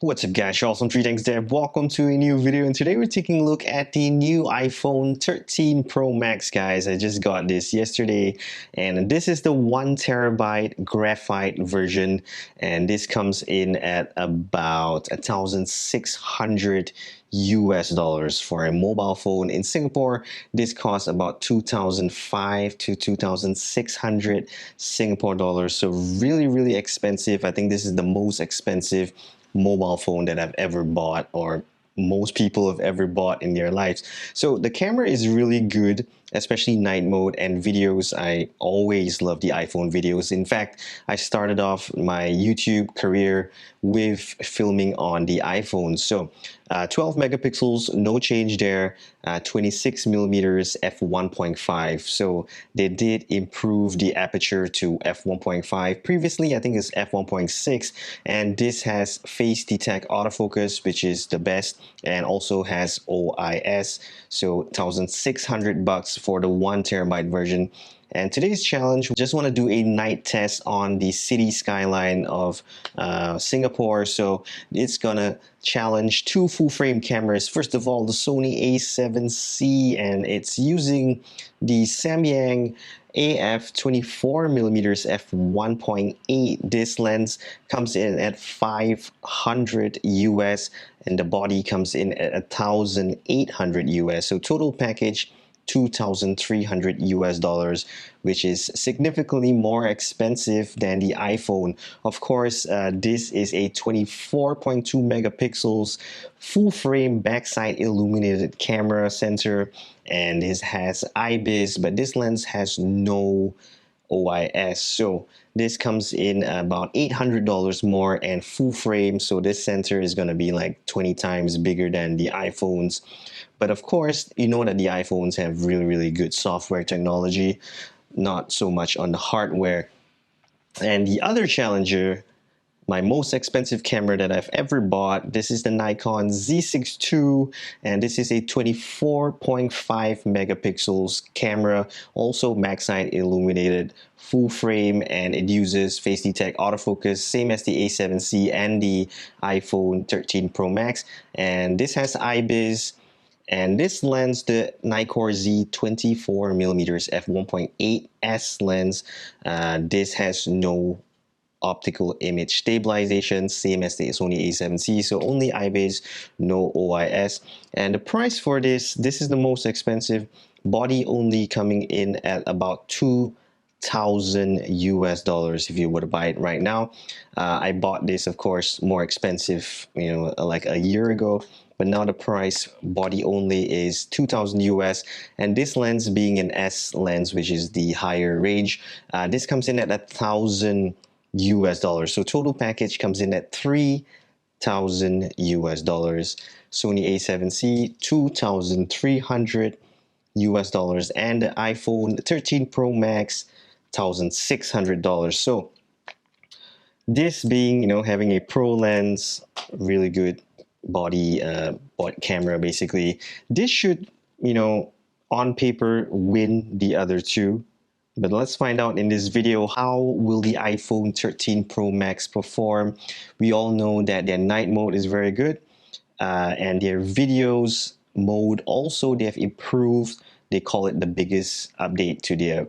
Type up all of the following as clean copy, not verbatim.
What's up guys, Charles from TreeTanksDev. Welcome to a new video, and today we're taking a look at the new iPhone 13 Pro Max, guys. I just got this yesterday, and this is the 1 TB graphite version, and this comes in at about 1,600 US dollars for a mobile phone. In Singapore, this costs about 2,500 to 2,600 Singapore dollars, so really expensive. I think this is the most expensive mobile phone that I've ever bought, or most people have ever bought in their lives. So the camera is really good, especially night mode and videos. I always love the iPhone videos. In fact, I started off my YouTube career with filming on the iPhone. So 12 megapixels, no change there. 26 millimeters f1.5. So they did improve the aperture to f1.5. Previously, I think it's f1.6, and this has face detect autofocus, which is the best, and also has OIS. So 1,600 bucks for the 1 TB version. And today's challenge, we just want to do a night test on the city skyline of Singapore. So it's gonna challenge two full-frame cameras. First of all, the Sony A7C, and it's using the Samyang AF 24mm f1.8. This lens comes in at 500 US, and the body comes in at 1,800 US. So total package 2,300 US dollars, which is significantly more expensive than the iPhone. Of course, this is a 24.2 megapixels full frame backside illuminated camera sensor, and this has IBIS, but this lens has no OIS. So this comes in about $800 more and full frame. So this sensor is going to be like 20 times bigger than the iPhones. But of course, you know that the iPhones have really good software technology, not so much on the hardware. And the other challenger, my most expensive camera that I've ever bought, this is the Nikon Z6 II, and this is a 24.5 megapixels camera, also backside illuminated, full frame, and it uses face detect autofocus, same as the A7C and the iPhone 13 Pro Max. And this has IBIS. And this lens, the Nikon Z24mm f1.8s lens, this has no optical image stabilization, same as the Sony A7C, so only IBIS, no OIS. And the price for this is the most expensive, body only, coming in at about 2,000 US dollars if you were to buy it right now. I bought this, of course, more expensive, like a year ago, but now the price body only is 2,000 US, and this lens being an S lens, which is the higher range, this comes in at 1,000 US dollars. So total package comes in at 3,000 US dollars. Sony A7C 2,300 US dollars, and the iPhone 13 Pro Max $1,600. So this being, having a pro lens, really good body camera, basically, this should, on paper, win the other two. But let's find out in this video, how will the iPhone 13 Pro Max perform. We all know that their night mode is very good, and their videos mode also, they have improved. They call it the biggest update to their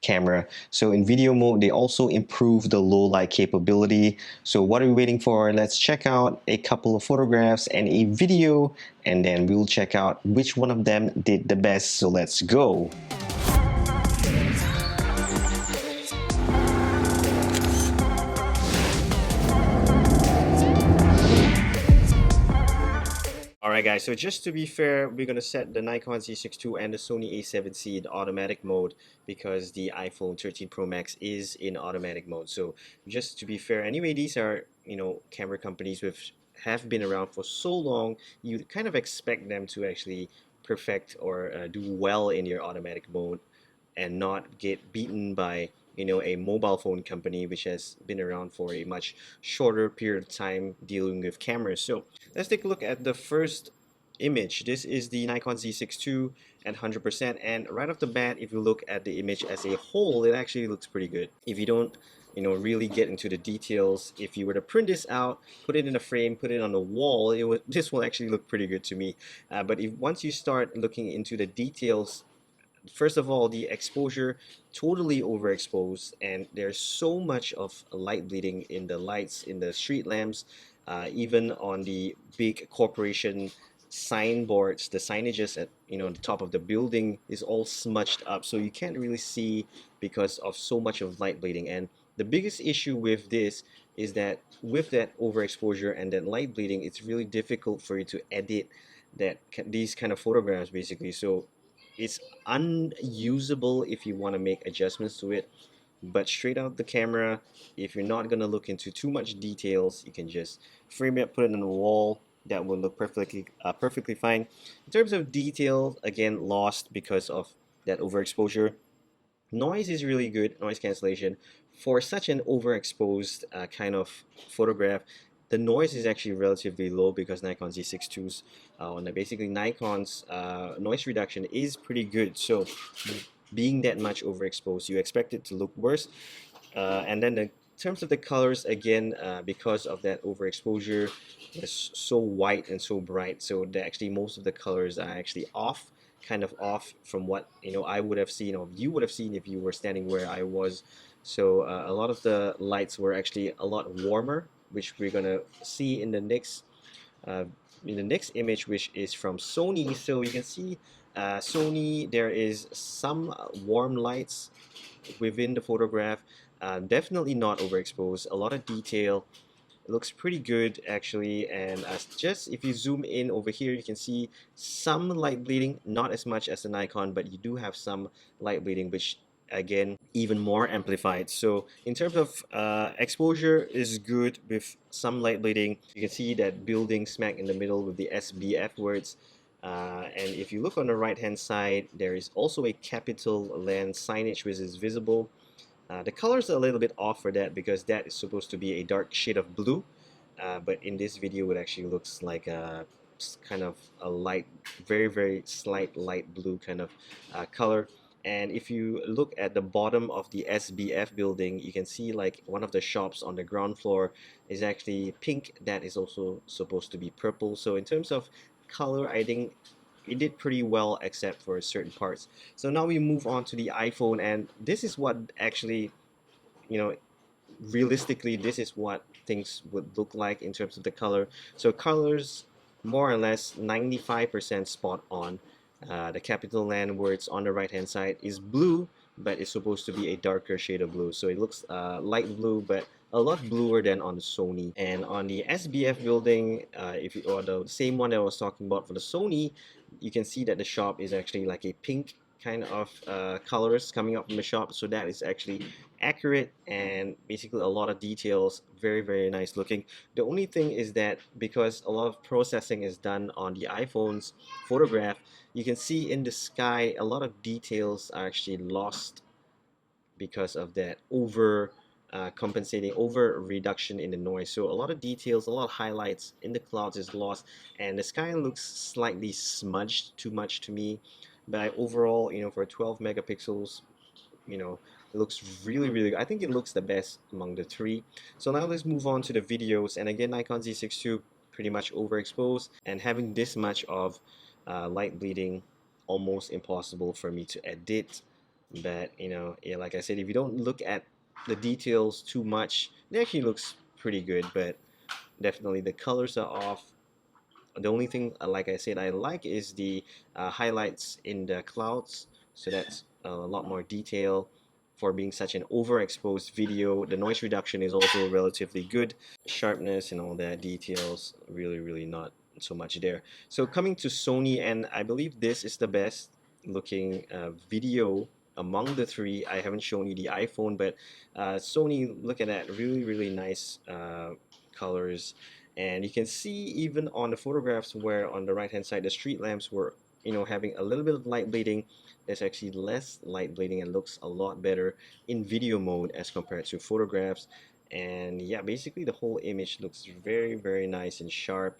camera. So in video mode, they also improved the low light capability. So what are we waiting for? Let's check out a couple of photographs and a video, and then we'll check out which one of them did the best. So let's go. Alright guys, so just to be fair, we're going to set the Nikon Z6 II and the Sony A7C in automatic mode, because the iPhone 13 Pro Max is in automatic mode. So just to be fair, anyway, these are, camera companies which have been around for so long, you kind of expect them to actually perfect or do well in your automatic mode and not get beaten by a mobile phone company which has been around for a much shorter period of time dealing with cameras. So let's take a look at the first image. This is the Nikon Z6 II at 100%, and right off the bat, if you look at the image as a whole, it actually looks pretty good. If you don't, really get into the details, if you were to print this out, put it in a frame, put it on the wall, this will actually look pretty good to me. But if once you start looking into the details, first of all, the exposure totally overexposed, and there's so much of light bleeding in the lights, in the street lamps, even on the big corporation signboards. The signages at the top of the building is all smudged up, so you can't really see because of so much of light bleeding. And the biggest issue with this is that with that overexposure and that light bleeding, it's really difficult for you to edit these kind of photographs, basically. So it's unusable if you want to make adjustments to it. But straight out the camera, if you're not going to look into too much details, you can just frame it, put it on the wall. That will look perfectly fine. In terms of detail, again, lost because of that overexposure. Noise is really good, noise cancellation. For such an overexposed kind of photograph, the noise is actually relatively low because Nikon Z6 II's on basically Nikon's noise reduction is pretty good. So being that much overexposed, you expect it to look worse. And then in terms of the colors, again, because of that overexposure, it's so white and so bright, so that actually most of the colors are actually off, kind of off from what I would have seen or you would have seen if you were standing where I was. So a lot of the lights were actually a lot warmer, which we're gonna see uh, in the next image, which is from Sony. So you can see Sony, there is some warm lights within the photograph. Definitely not overexposed. A lot of detail. It looks pretty good actually. And just if you zoom in over here, you can see some light bleeding. Not as much as the Nikon, but you do have some light bleeding, which again even more amplified. So in terms of exposure is good with some light bleeding. You can see that building smack in the middle with the SBF words. And if you look on the right hand side, there is also a capital lens signage which is visible. The colors are a little bit off for that because that is supposed to be a dark shade of blue, but in this video it actually looks like a kind of a light, very slight light blue kind of color. And if you look at the bottom of the SBF building, you can see like one of the shops on the ground floor is actually pink. That is also supposed to be purple. So in terms of color, I think it did pretty well except for certain parts. So now we move on to the iPhone, and this is what actually, you know, realistically, this is what things would look like in terms of the color. So colors, more or less 95% spot on. The capital land where it's on the right hand side is blue, but it's supposed to be a darker shade of blue. So it looks light blue, but a lot bluer than on the Sony. And on the SBF building, or the same one that I was talking about for the Sony, you can see that the shop is actually like a pink kind of colors coming up from the shop. So that is actually accurate and basically a lot of details, very nice looking. The only thing is that because a lot of processing is done on the iPhone's photograph, you can see in the sky a lot of details are actually lost because of that compensating over reduction in the noise. So a lot of details, a lot of highlights in the clouds is lost, and the sky looks slightly smudged too much to me. But overall, for 12 megapixels, it looks really good. I think it looks the best among the three. So now let's move on to the videos. And again, Nikon Z6 II pretty much overexposed, and having this much of light bleeding, almost impossible for me to edit. But yeah, like I said, if you don't look at the details too much, it actually looks pretty good. But definitely the colors are off. The only thing, like I said, I like is the highlights in the clouds. So that's a lot more detail for being such an overexposed video. The noise reduction is also relatively good. Sharpness and all that details, really not so much there. So coming to Sony, and I believe this is the best looking video among the three. I haven't shown you the iPhone, but Sony, look at that, really nice colors. And you can see even on the photographs where on the right hand side the street lamps were having a little bit of light bleeding, there's actually less light bleeding and looks a lot better in video mode as compared to photographs. And yeah, basically the whole image looks very nice and sharp.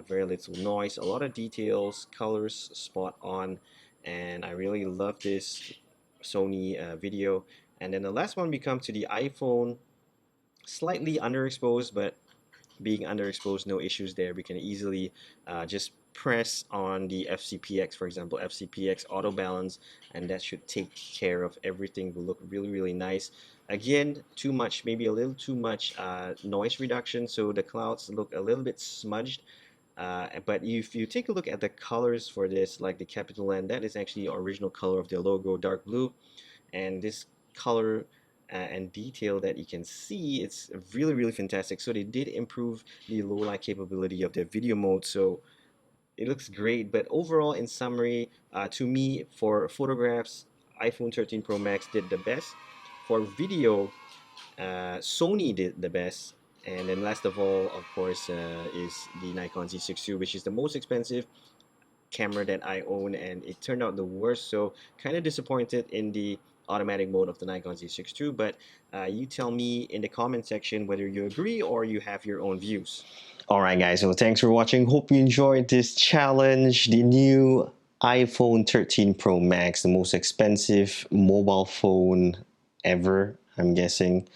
very little noise, a lot of details, colors spot on, and I really love this Sony video. And then the last one we come to the iPhone, slightly underexposed, but being underexposed, no issues there. We can easily just press on the FCPX, for example, FCPX auto balance, and that should take care of everything. Will look really, really nice. Again, too much, maybe a little too much noise reduction, so the clouds look a little bit smudged. But if you take a look at the colors for this, like the capital N, that is actually the original color of the logo, dark blue, and this color and detail that you can see, it's really, really fantastic. So they did improve the low light capability of their video mode, so it looks great. But overall, in summary, to me, for photographs, iPhone 13 Pro Max did the best. For video, Sony did the best. And then last of all, of course, is the Nikon Z6 II, which is the most expensive camera that I own, and it turned out the worst. So kind of disappointed in the automatic mode of the Nikon Z6 II, but you tell me in the comment section whether you agree or you have your own views. Alright guys, so thanks for watching. Hope you enjoyed this challenge. The new iPhone 13 Pro Max, the most expensive mobile phone ever, I'm guessing,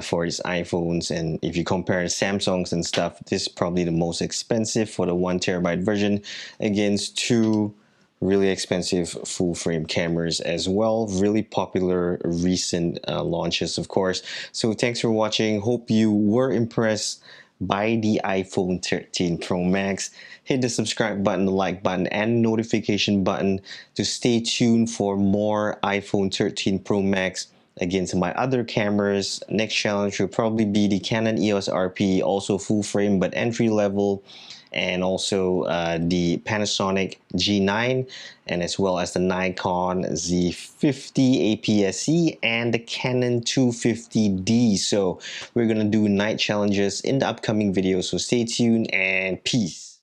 for its iPhones. And if you compare Samsungs and stuff, this is probably the most expensive for the 1TB version against two really expensive full frame cameras as well. Really popular recent launches, of course. So thanks for watching. Hope you were impressed by the iPhone 13 Pro Max. Hit the subscribe button, the like button, and notification button to stay tuned for more iPhone 13 Pro Max against my other cameras. Next challenge will probably be the Canon EOS RP, also full frame but entry level, and also the Panasonic G9, and as well as the Nikon Z50 APS-C and the Canon 250D. So we're gonna do night challenges in the upcoming videos, so stay tuned and peace.